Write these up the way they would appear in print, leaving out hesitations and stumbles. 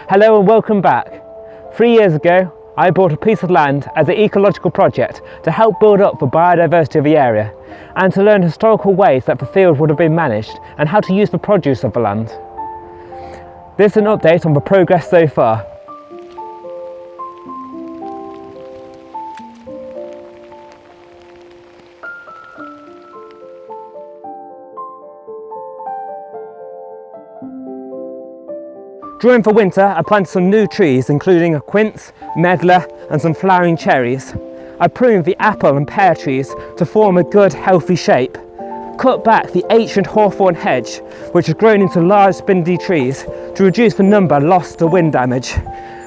Hello and welcome back. 3 years ago, I bought a piece of land as an ecological project to help build up the biodiversity of the area and to learn historical ways that the field would have been managed and how to use the produce of the land. This is an update on the progress so far. During the winter, I planted some new trees, including a quince, medlar and some flowering cherries. I pruned the apple and pear trees to form a good, healthy shape. Cut back the ancient hawthorn hedge, which has grown into large spindly trees to reduce the number lost to wind damage.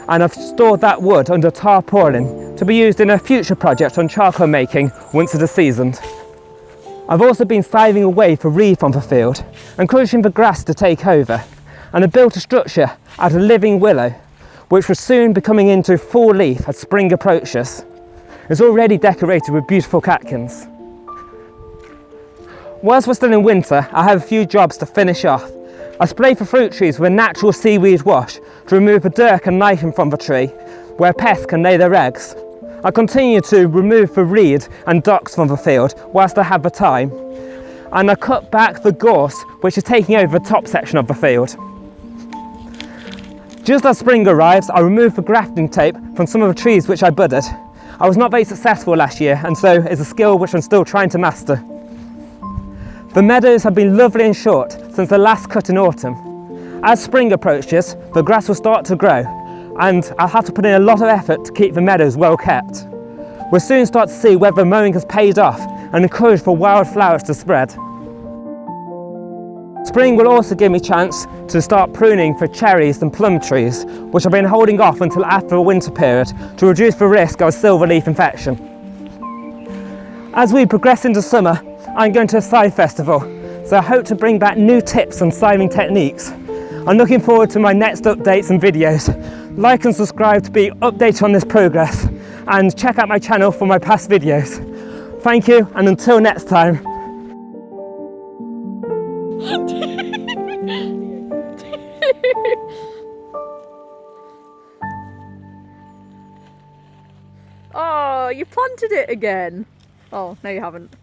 And I've stored that wood under tarpaulin to be used in a future project on charcoal making once it is seasoned. I've also been scything away for reef on the field, encouraging the grass to take over. And I built a structure out of living willow, which was soon be coming into full leaf as spring approaches. It's already decorated with beautiful catkins. Whilst we're still in winter, I have a few jobs to finish off. I spray the fruit trees with a natural seaweed wash to remove the dirt and lichen from the tree, where pests can lay their eggs. I continue to remove the reed and docks from the field whilst I have the time. And I cut back the gorse, which is taking over the top section of the field. Just as spring arrives, I remove the grafting tape from some of the trees which I budded. I was not very successful last year, and so it's a skill which I'm still trying to master. The meadows have been lovely and short since the last cut in autumn. As spring approaches, the grass will start to grow, and I'll have to put in a lot of effort to keep the meadows well kept. We'll soon start to see whether mowing has paid off and encourage for wildflowers to spread. Spring will also give me a chance to start pruning for cherries and plum trees, which I've been holding off until after the winter period to reduce the risk of silver leaf infection. As we progress into summer, I'm going to a scythe festival, so I hope to bring back new tips on scything techniques. I'm looking forward to my next updates and videos. Like and subscribe to be updated on this progress, and check out my channel for my past videos. Thank you, and until next time. Oh, you planted it again. Oh, no you haven't.